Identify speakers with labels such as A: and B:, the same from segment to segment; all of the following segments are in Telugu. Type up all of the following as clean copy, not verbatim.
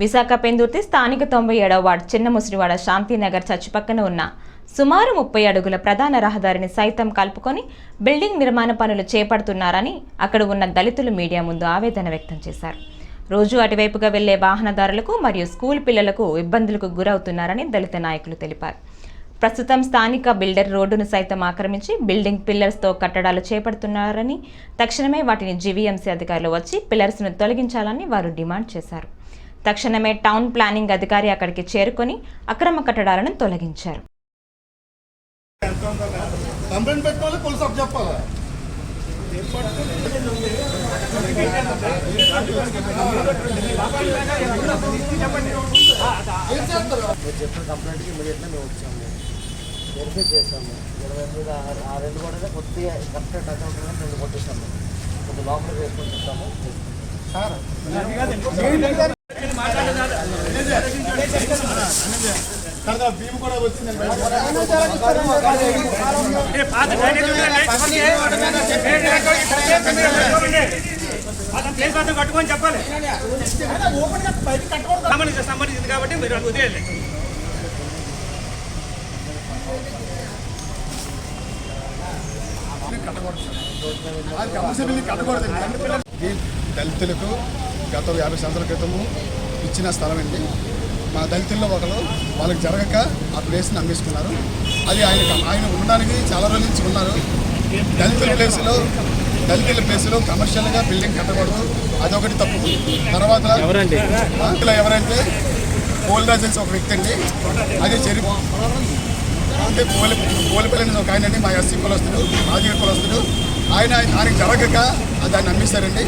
A: విశాఖ పెందుర్తి స్థానిక 97వ వార్డు చిన్న ముసిరివాడ శాంతినగర్ చర్చి పక్కన ఉన్న సుమారు 30 అడుగుల ప్రధాన రహదారిని సైతం కలుపుకొని బిల్డింగ్ నిర్మాణ పనులు చేపడుతున్నారని అక్కడ ఉన్న దళితులు మీడియా ముందు ఆవేదన వ్యక్తం చేశారు. రోజు అటువైపుగా వెళ్లే వాహనదారులకు మరియు స్కూల్ పిల్లలకు ఇబ్బందులకు గురవుతున్నారని దళిత నాయకులు తెలిపారు. ప్రస్తుతం స్థానిక బిల్డర్ రోడ్డును సైతం ఆక్రమించి బిల్డింగ్ పిల్లర్స్తో కట్టడాలు చేపడుతున్నారని, తక్షణమే వాటిని జీవీఎంసీ అధికారులు వచ్చి పిల్లర్స్ను తొలగించాలని వారు డిమాండ్ చేశారు. తక్షణమే టౌన్ ప్లానింగ్ అధికారి అక్కడికి చేరుకొని అక్రమ కట్టడాలను తొలగించారు.
B: వెరిఫై చేస్తాము. 28 ఆ రెండు కూడా కొద్దిగా కరెక్ట్ టచ్ అవుతుందని రెండు కొట్టిస్తాము. కొద్దిగా లోపలికి వేసుకొని చెప్తాము. భీమ్ కూడా వచ్చింది.
C: కట్టుకొని చెప్పాలి సంబంధించింది కాబట్టి మీరు ఉదయం
D: దళితులకు గత 50 సంవత్సరాల క్రితము ఇచ్చిన స్థలం అండి. మా దళితుల్లో ఒకరు వాళ్ళకి జరగక ఆ ప్లేస్ని అమ్మేసుకున్నారు. అది ఆయన ఉండడానికి చాలా రోజుల నుంచి ఉన్నారు. దళితుల ప్లేస్లో కమర్షియల్గా బిల్డింగ్ కట్టకూడదు, అదొకటి తప్పు. తర్వాత ఎవరైతే పోల్రాజన్స్ ఒక వ్యక్తి అండి, అది అంటే పోలిపల్లి ఒక ఆయన అండి, మా ఎస్సీ కులస్తుడు, మాదిగ కులస్తుడు. ఆయనకి జరగక దాన్ని అమ్మేశారండి.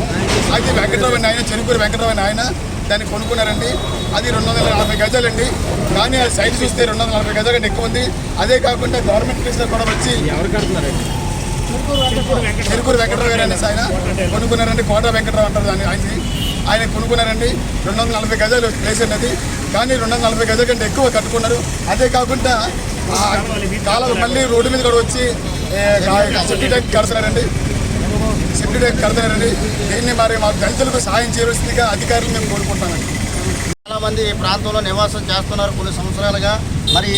D: అయితే వెంకటరావు ఆయన చెరుకూరు వెంకటరావు ఆయన దాన్ని కొనుక్కున్నారండి. అది 240 గజాలండి. కానీ ఆ సైడ్ చూస్తే 240 గజాల కంటే ఎక్కువ ఉంది. అదే కాకుండా గవర్నమెంట్ ప్లేస్లో కూడా వచ్చి చెరుకూరు వెంకటరావు గారు అనేసి ఆయన కొనుక్కున్నారండి. కోట వెంకటరావు అంటారు దాన్ని. ఆయన కొనుక్కున్నారండి. 240 గజాలు ప్లేస్ అండి అది. కానీ 240 గజాల కంటే ఎక్కువ కట్టుకున్నారు. అదే కాకుండా కాలం మళ్ళీ రోడ్డు మీద కూడా వచ్చి సెఫ్టీ ట్యాంక్ కడుతున్నారండి. దీన్ని మరి మాకు దళితులకు సహాయం చేయవలసిందిగా అధికారులు మేము కోరుకుంటామండి.
B: చాలామంది ఈ ప్రాంతంలో నివాసం చేస్తున్నారు కొన్ని సంవత్సరాలుగా. మరి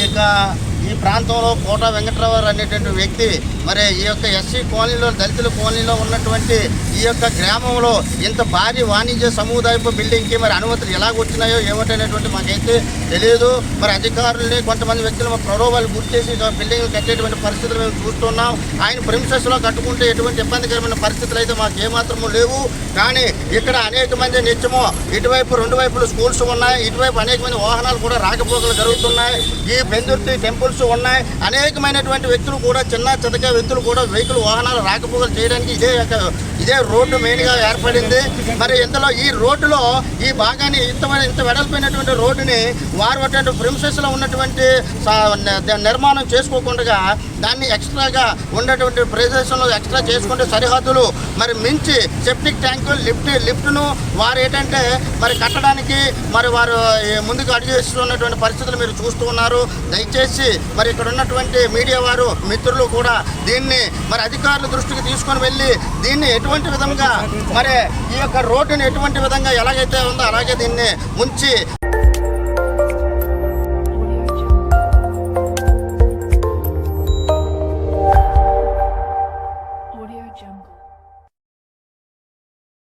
B: ఈ ప్రాంతంలో కోట వెంకటరావు అనేటువంటి వ్యక్తి మరి ఈ యొక్క ఎస్సీ కాలనీలో దళితుల కాలనీలో ఉన్నటువంటి ఈ యొక్క గ్రామంలో ఇంత భారీ వాణిజ్య సముదాయపు బిల్డింగ్కి మరి అనుమతులు ఎలాగ వచ్చినాయో ఏమిటనేటువంటి మాకైతే తెలియదు. మరి అధికారులని కొంతమంది వ్యక్తులు ప్రలోభాలు గురి చేసి బిల్డింగ్లు కట్టేటువంటి పరిస్థితులు మేము చూస్తున్నాం. ఆయన ప్రిమిసెస్లో కట్టుకుంటే ఎటువంటి ఇబ్బందికరమైన పరిస్థితులు అయితే మాకు ఏమాత్రము లేవు. కానీ ఇక్కడ అనేక మంది నిత్యమో ఇటువైపు రెండు వైపులు స్కూల్స్ ఉన్నాయి, ఇటువైపు అనేక మంది వాహనాలు కూడా రాకపోకలు జరుగుతున్నాయి. ఈ పెందుర్తి టెంపుల్స్ ఉన్నాయి. అనేకమైనటువంటి వ్యక్తులు కూడా చిన్న చితక వ్యక్తులు కూడా వెహికల్ వాహనాలు రాకపోకలు చేయడానికి ఇదే రోడ్డు మెయిన్గా ఏర్పడింది. మరి ఇందులో ఈ రోడ్డులో ఈ భాగాన్ని ఇంత వెడల్పోయినటువంటి రోడ్డుని వారు అటువంటి ప్రిమిసెస్లో ఉన్నటువంటి నిర్మాణం చేసుకోకుండా దాన్ని ఎక్స్ట్రాగా ఉన్నటువంటి ప్రదేశంలో ఎక్స్ట్రా చేసుకుంటే సరిహద్దులు మరి మించి సెప్టిక్ ట్యాంకు లిఫ్ట్ను వారు ఏంటంటే మరి కట్టడానికి మరి వారు ముందుకు అడుగేస్తున్నటువంటి పరిస్థితులు మీరు చూస్తూ ఉన్నారు. దయచేసి మరి ఇక్కడ ఉన్నటువంటి మీడియా వారు మిత్రులు కూడా దీన్ని మరి అధికారుల దృష్టికి తీసుకొని వెళ్ళి దీన్ని ఎటువంటి విధంగా మరి ఈ యొక్క రోడ్డుని ఎటువంటి విధంగా ఎలాగైతే ఉందో అలాగే దీన్ని ఉంచి